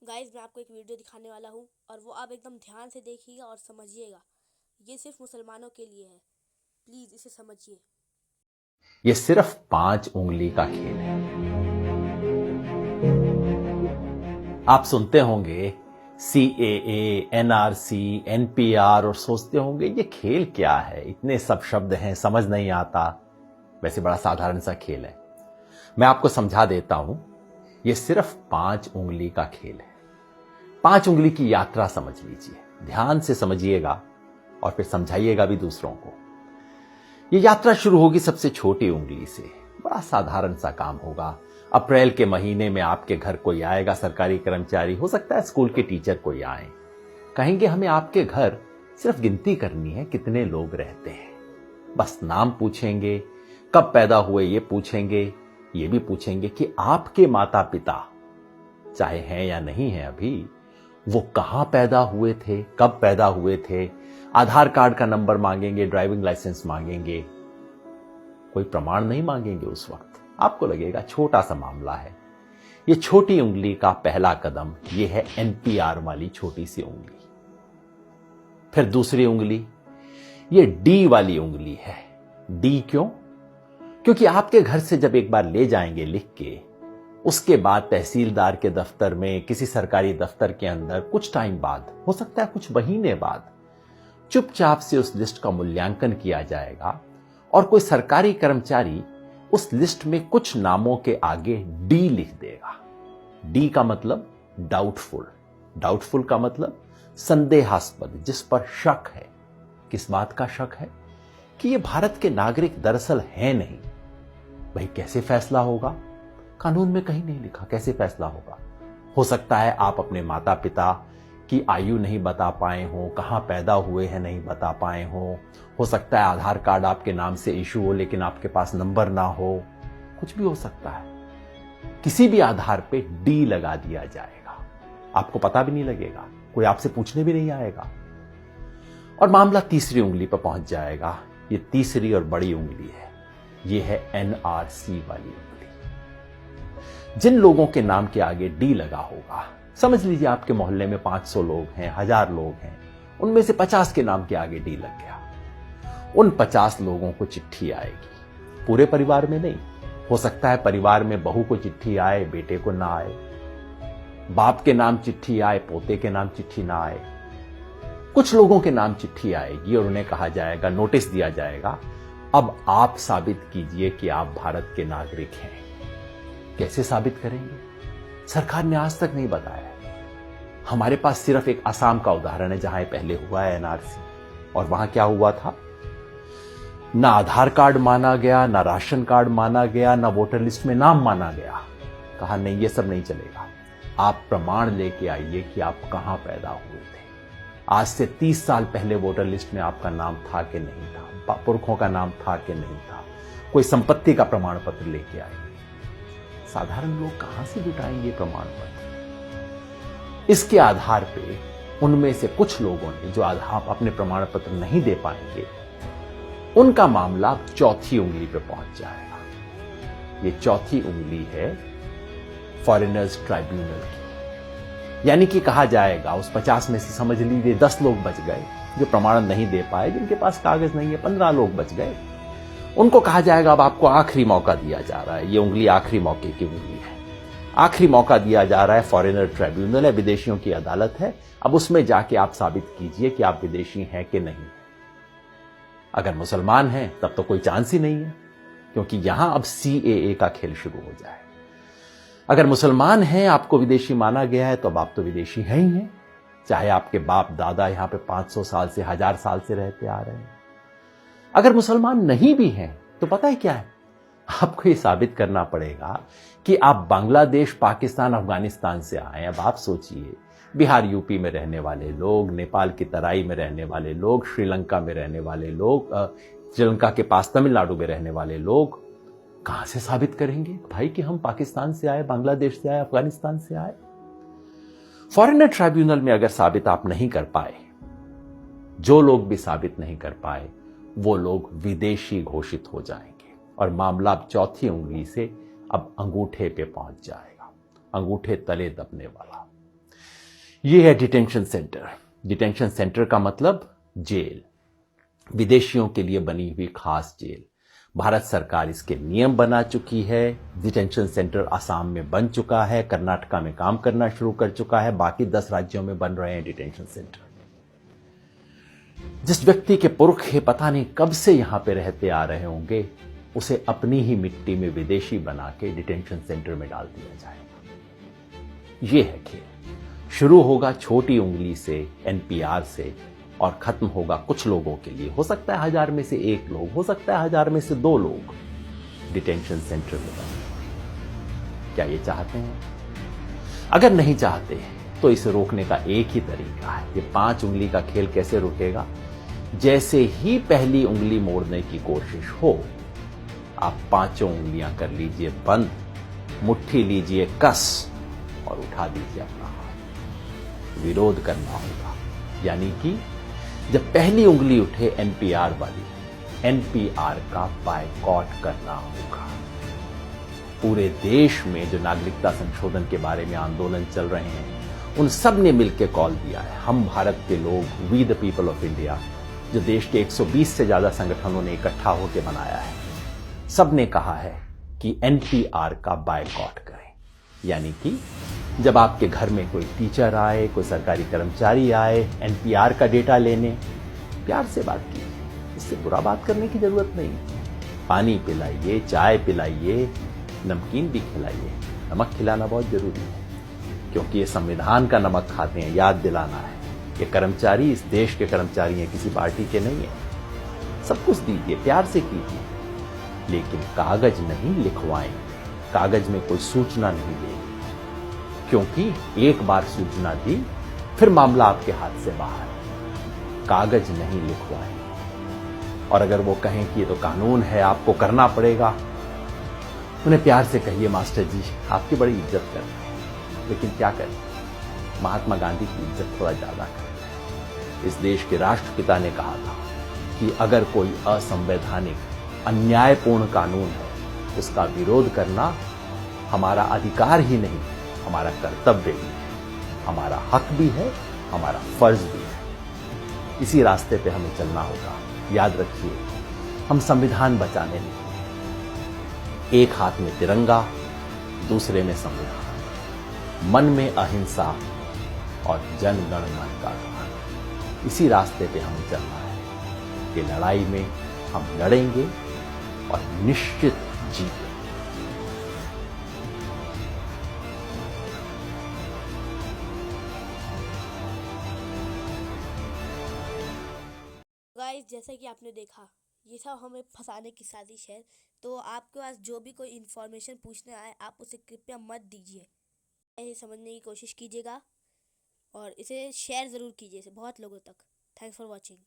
Guys मैं आपको एक वीडियो दिखाने वाला हूँ और वो आप एकदम ध्यान से देखिएगा और समझिएगा। ये सिर्फ मुसलमानों के लिए है, प्लीज इसे समझिए। ये सिर्फ 5 उंगली का खेल है। आप सुनते होंगे CAA, NRC, NPR और सोचते होंगे ये खेल क्या है, इतने सब शब्द हैं, समझ नहीं आता। वैसे बड़ा साधारण सा खेल है। मैं आपको समझा देता हूं। ये सिर्फ 5 उंगली का खेल है। 5 उंगली की यात्रा समझ लीजिए, ध्यान से समझिएगा और फिर समझाइएगा भी दूसरों को। ये यात्रा शुरू होगी सबसे छोटी उंगली से। बड़ा साधारण सा काम होगा। अप्रैल के महीने में आपके घर कोई आएगा, सरकारी कर्मचारी, हो सकता है स्कूल के टीचर कोई आए, कहेंगे हमें आपके घर सिर्फ गिनती करनी है कितने लोग रहते हैं। बस नाम पूछेंगे, कब पैदा हुए ये पूछेंगे, ये भी पूछेंगे कि आपके माता पिता, चाहे हैं या नहीं है अभी, वो कहां पैदा हुए थे, कब पैदा हुए थे। आधार कार्ड का नंबर मांगेंगे, ड्राइविंग लाइसेंस मांगेंगे, कोई प्रमाण नहीं मांगेंगे। उस वक्त आपको लगेगा छोटा सा मामला है। ये छोटी उंगली का पहला कदम ये है NPR वाली छोटी सी उंगली। फिर दूसरी उंगली ये D वाली उंगली है। D क्यों? क्योंकि आपके घर से जब एक बार ले जाएंगे लिख के, उसके बाद तहसीलदार के दफ्तर में, किसी सरकारी दफ्तर के अंदर कुछ टाइम बाद, हो सकता है कुछ महीने बाद, चुपचाप से उस लिस्ट का मूल्यांकन किया जाएगा और कोई सरकारी कर्मचारी उस लिस्ट में कुछ नामों के आगे D लिख देगा। D का मतलब डाउटफुल। डाउटफुल का मतलब संदेहास्पद, जिस पर शक है। किस बात का शक है? कि ये भारत के नागरिक दरअसल हैं नहीं। भाई कैसे फैसला होगा? कानून में कहीं नहीं लिखा कैसे फैसला होगा। हो सकता है आप अपने माता पिता की आयु नहीं बता पाए हो, कहां पैदा हुए हैं नहीं बता पाए हो सकता है आधार कार्ड आपके नाम से इशू हो लेकिन आपके पास नंबर ना हो, कुछ भी हो सकता है। किसी भी आधार पे D लगा दिया जाएगा, आपको पता भी नहीं लगेगा, कोई आपसे पूछने भी नहीं आएगा और मामला तीसरी उंगली पर पहुंच जाएगा। ये तीसरी और बड़ी उंगली है, ये है NRC वाली उंगली। जिन लोगों के नाम के आगे D लगा होगा, समझ लीजिए आपके मोहल्ले में 500 लोग हैं, 1000 लोग हैं, उनमें से 50 के नाम के आगे D लग गया। उन 50 लोगों को चिट्ठी आएगी, पूरे परिवार में नहीं। हो सकता है परिवार में बहू को चिट्ठी आए, बेटे को ना आए, बाप के नाम चिट्ठी आए, पोते के नाम चिट्ठी ना आए। कुछ लोगों के नाम चिट्ठी आएगी और उन्हें कहा जाएगा, नोटिस दिया जाएगा, अब आप साबित कीजिए कि आप भारत के नागरिक हैं। कैसे साबित करेंगे? सरकार ने आज तक नहीं बताया। हमारे पास सिर्फ एक असम का उदाहरण है जहां पहले हुआ है NRC, और वहां क्या हुआ था? ना आधार कार्ड माना गया, ना राशन कार्ड माना गया, ना वोटर लिस्ट में नाम माना गया। कहा नहीं, ये सब नहीं चलेगा, आप प्रमाण लेके आइए कि आप कहां पैदा हुए थे। आज से 30 साल पहले वोटर लिस्ट में आपका नाम था कि नहीं था, पुरखों का नाम था कि नहीं था, कोई संपत्ति का प्रमाण पत्र लेके आइए। साधारण लोग कहां से जुटाएंगे प्रमाण पत्र? इसके आधार पे उनमें से कुछ लोगों ने जो आधार अपने प्रमाण पत्र नहीं दे पाएंगे, उनका मामला चौथी उंगली पे पहुंच जाएगा। ये चौथी उंगली है फॉरेनर्स ट्राइब्यूनल की। यानी कि कहा जाएगा उस 50 में से समझ लीजिए 10 लोग बच गए जो प्रमाण नहीं दे पाए, जिनके पास कागज नहीं है, 15 लोग बच गए। उनको कहा जाएगा अब आपको आखिरी मौका दिया जा रहा है। ये उंगली आखिरी मौके की उंगली है। आखिरी मौका दिया जा रहा है, फॉरेनर ट्राइब्यूनल है, विदेशियों की अदालत है। अब उसमें जाके आप साबित कीजिए कि आप विदेशी हैं कि नहीं। अगर मुसलमान हैं तब तो कोई चांस ही नहीं है, क्योंकि यहां अब CAA का खेल शुरू हो जाए। अगर मुसलमान हैं, आपको विदेशी माना गया है, तो अब आप तो विदेशी हैं ही हैं, चाहे आपके बाप दादा यहां पे 500 साल से, 1000 साल से रहते आ रहे हैं। अगर मुसलमान नहीं भी हैं तो पता है क्या है, आपको ये साबित करना पड़ेगा कि आप बांग्लादेश, पाकिस्तान, अफगानिस्तान से आए। अब आप सोचिए, बिहार यूपी में रहने वाले लोग, नेपाल की तराई में रहने वाले लोग, श्रीलंका में रहने वाले लोग, श्रीलंका के पास तमिलनाडु में रहने वाले लोग कहां से साबित करेंगे भाई कि हम पाकिस्तान से आए, बांग्लादेश से आए, अफगानिस्तान से आए? फॉरेनर ट्राइब्यूनल में अगर साबित आप नहीं कर पाए, जो लोग भी साबित नहीं कर पाए, वो लोग विदेशी घोषित हो जाएंगे और मामला अब चौथी उंगली से अब अंगूठे पे पहुंच जाएगा, अंगूठे तले दबने वाला। ये है डिटेंशन सेंटर। डिटेंशन सेंटर का मतलब जेल, विदेशियों के लिए बनी हुई खास जेल। भारत सरकार इसके नियम बना चुकी है। डिटेंशन सेंटर असम में बन चुका है, कर्नाटका में काम करना शुरू कर चुका है, बाकी 10 राज्यों में बन रहे हैं डिटेंशन सेंटर। जिस व्यक्ति के पुरखे पता नहीं कब से यहां पे रहते आ रहे होंगे, उसे अपनी ही मिट्टी में विदेशी बना के डिटेंशन सेंटर में डाल दिया जाएगा। यह है खेल। शुरू होगा छोटी उंगली से, एनपीआर से, और खत्म होगा कुछ लोगों के लिए। हो सकता है 1000 में से 1 लोग, हो सकता है 1000 में से 2 लोग डिटेंशन सेंटर में बने। क्या ये चाहते हैं? अगर नहीं चाहते तो इसे रोकने का एक ही तरीका है। ये 5 उंगली का खेल कैसे रुकेगा? जैसे ही पहली उंगली मोड़ने की कोशिश हो, आप 5 उंगलियां कर लीजिए बंद, मुट्ठी लीजिए कस और उठा दीजिए अपना हाथ। विरोध करना होगा, यानी कि जब पहली उंगली उठे एनपीआर वाली, एनपीआर का बायकॉट करना होगा। पूरे देश में जो नागरिकता संशोधन के बारे में आंदोलन चल रहे हैं, उन सब ने मिलकर कॉल दिया है। हम भारत के लोग, we the people of India, जो देश के 120 से ज्यादा संगठनों ने इकट्ठा होकर बनाया है, सब ने कहा है कि एनपीआर का बायकॉट करें। यानी कि जब आपके घर में कोई टीचर आए, कोई सरकारी कर्मचारी आए एनपीआर का डेटा लेने, प्यार से बात कीजिए। इससे बुरा बात करने की जरूरत नहीं। पानी पिलाइए, चाय पिलाइए, नमकीन भी खिलाइए। नमक खिलाना बहुत जरूरी है, क्योंकि ये संविधान का नमक खाते हैं, याद दिलाना है। ये कर्मचारी इस देश के कर्मचारी हैं, किसी पार्टी के नहीं है। सब कुछ दीजिए, प्यार से कीजिए, लेकिन कागज नहीं लिखवाएं। कागज में कोई सूचना नहीं देगी, क्योंकि एक बार सूचना दी फिर मामला आपके हाथ से बाहर। कागज नहीं लिखवाएं। और अगर वो कहें कि ये तो कानून है, आपको करना पड़ेगा, उन्हें प्यार से कहिए, मास्टर जी आपकी बड़ी इज्जत कर रहे हैं, लेकिन क्या करें, महात्मा गांधी की इज्जत थोड़ा ज्यादा करें। इस देश के राष्ट्रपिता ने कहा था कि अगर कोई असंवैधानिक, अन्यायपूर्ण कानून है, उसका विरोध करना हमारा अधिकार ही नहीं, हमारा कर्तव्य भी है, हमारा हक भी है, हमारा फर्ज भी है। इसी रास्ते पे हमें चलना होगा। याद रखिए, हम संविधान बचाने नहीं, एक हाथ में तिरंगा, दूसरे में संविधान, मन में अहिंसा और जन गण मन का ध्यान। इसी रास्ते पे हमें चलना है। ये लड़ाई में हम लड़ेंगे और निश्चित जीतेंगे। गाइस, जैसा कि आपने देखा, ये सब हमें फंसाने की साजिश है। तो आपके पास जो भी कोई इन्फॉर्मेशन पूछने आए, आप उसे कृपया मत दीजिए। इसे समझने की कोशिश कीजिएगा और इसे शेयर ज़रूर कीजिए इसे बहुत लोगों तक। Thanks for watching.